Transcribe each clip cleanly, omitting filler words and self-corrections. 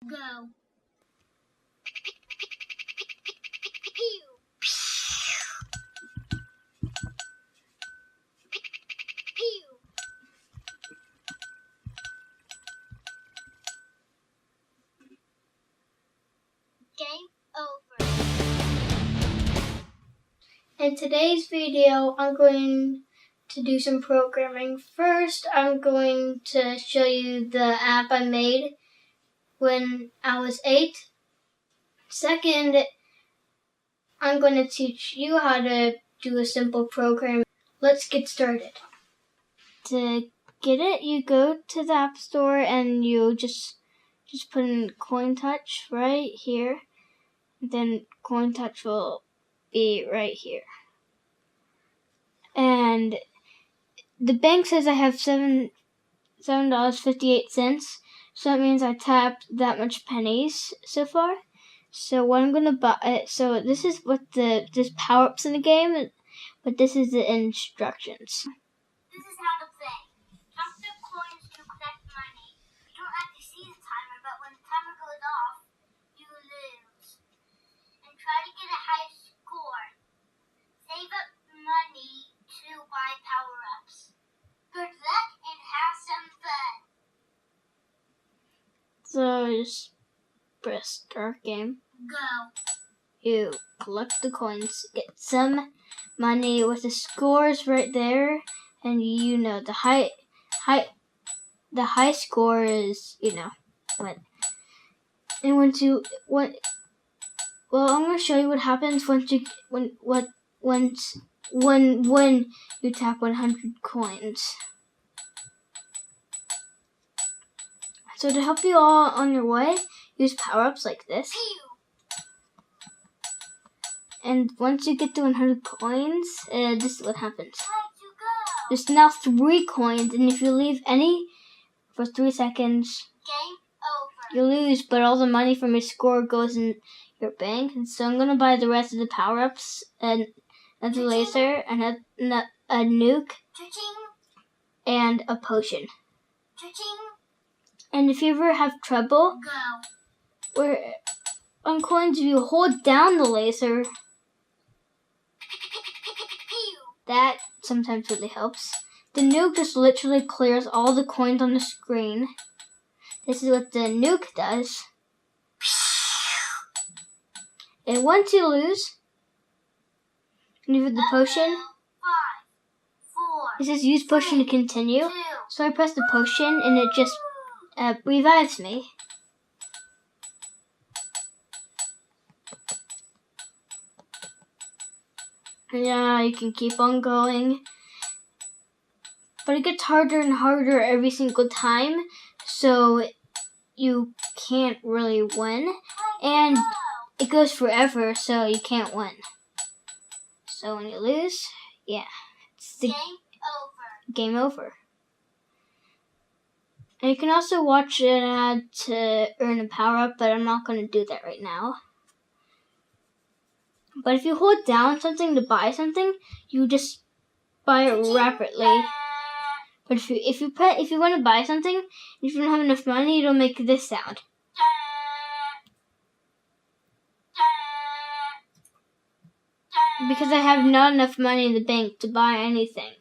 Go. Game over. In today's video, I'm going to do some programming. First, I'm going to show you the app I made when I was 8. Second, I'm going to teach you how to do a simple program. Let's get started. To get it, you go to the App Store and you just put in CoinTouch right here. Then CoinTouch will be right here. And the bank says I have $7.58, so that means I tapped that much pennies so far. So what I'm gonna buy, so this is what there's power-ups in the game, but this is the instructions. This is how to play. Drop the coins to collect money. You don't have to see the timer, but when the timer goes off, you lose. And try to get a high score. Save up money to buy power-ups. Good luck and have some fun. So just press start game. Go. You collect the coins, get some money with the scores right there, and you know the high score is what. And once well, I'm gonna show you what happens when you tap 100 coins. So to help you all on your way, use power-ups like this. And once you get to 100 coins, this is what happens. There's now 3 coins, and if you leave any for 3 seconds, game over. You lose, but all the money from your score goes in your bank. And so I'm going to buy the rest of the power-ups, and a laser, and a nuke, and a potion. And if you ever have trouble on coins, if you hold down the laser, that sometimes really helps. The nuke just literally clears all the coins on the screen. This is what the nuke does. And once you lose, you have the potion. It says use potion to continue. So I press the potion and it just revives me. Yeah, you can keep on going. But it gets harder and harder every single time, so you can't really win. And it goes forever, so you can't win. So when you lose, yeah, it's the game over. And you can also watch an ad to earn a power-up, but I'm not going to do that right now. But if you hold down something to buy something, you just buy it rapidly. But if you want to buy something, if you don't have enough money, it'll make this sound. Because I have not enough money in the bank to buy anything.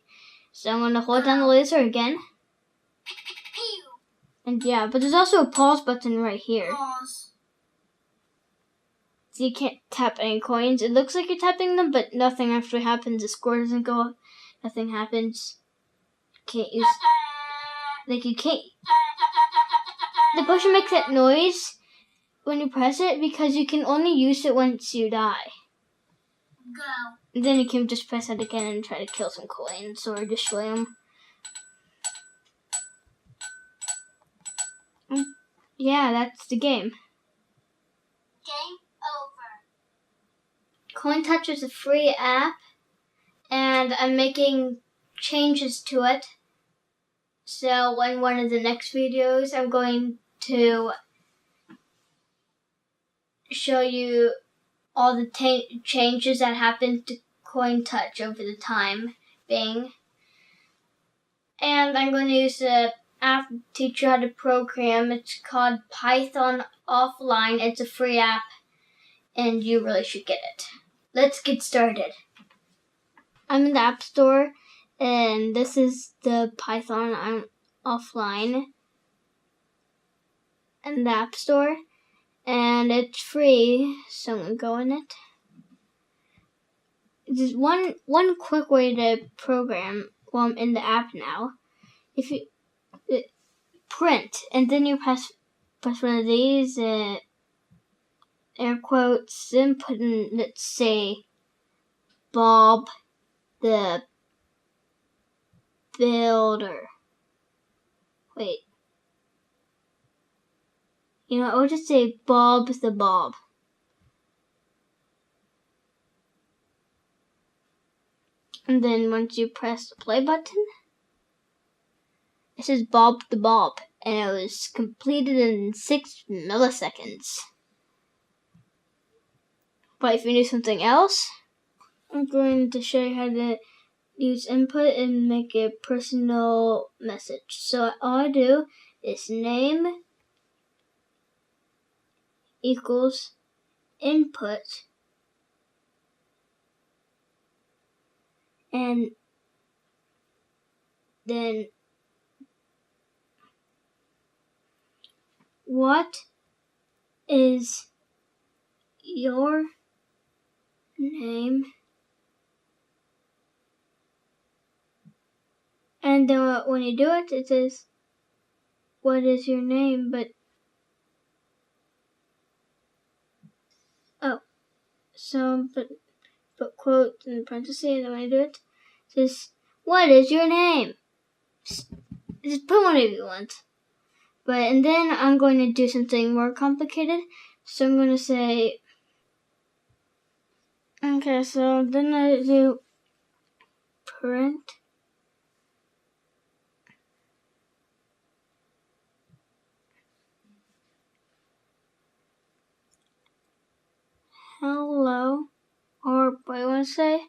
So I'm going to hold down the laser again. And yeah, but there's also a pause button right here. So you can't tap any coins. It looks like you're tapping them, but nothing actually happens. The score doesn't go up. Nothing happens. Can't use, you can't. The potion makes that noise when you press it because you can only use it once you die. Go. And then you can just press it again and try to kill some coins or destroy them. Yeah, that's the game. Game over. CoinTouch is a free app, and I'm making changes to it. So in one of the next videos, I'm going to show you all the changes that happened to CoinTouch over the time being. And I'm going to use the app to teach you how to program. It's called Python Offline. It's a free app, and you really should get it. Let's get started. I'm in the App Store, and this is the Python Offline in the App Store, and it's free, so I'm gonna go in it. There's one quick way to program while I'm in the app now. If you print, and then you press one of these air quotes, then put in, let's say, Bob the Builder. Wait. I'll just say Bob the Bob. And then once you press the play button, it says Bob the Bob, and it was completed in 6 milliseconds. But if you need something else, I'm going to show you how to use input and make a personal message. So all I do is name equals input, and then what is your name? And then when you do it, it says, what is your name? But put quote in parentheses, and when I do it, it says, what is your name? Just put whatever you want. And then I'm going to do something more complicated. So I'm going to say, okay, so then I do print hello, or what do I want to say?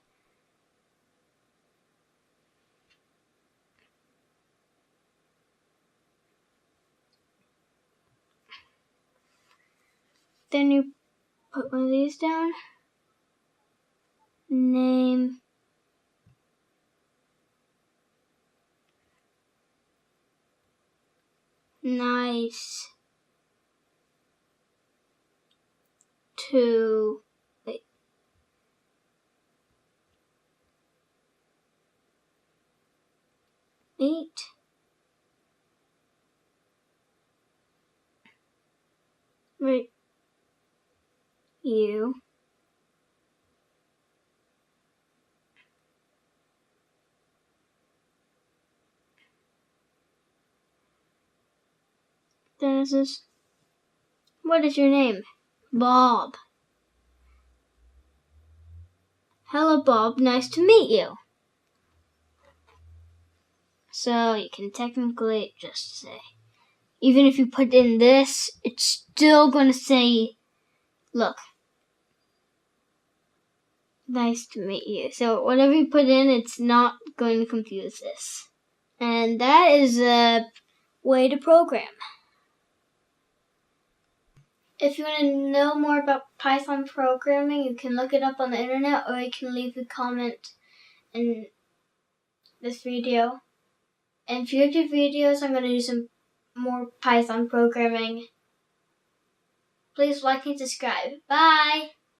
Then you put one of these down. Name. Nice. To meet. Right. You. Then it says, what is your name? Bob. Hello, Bob. Nice to meet you. So you can technically just say, even if you put in this, it's still going to say, look, nice to meet you. So whatever you put in, it's not going to confuse this. And that is a way to program. If you want to know more about Python programming, you can look it up on the internet, or you can leave a comment in this video. In future videos, I'm going to do some more Python programming. Please like and subscribe. Bye!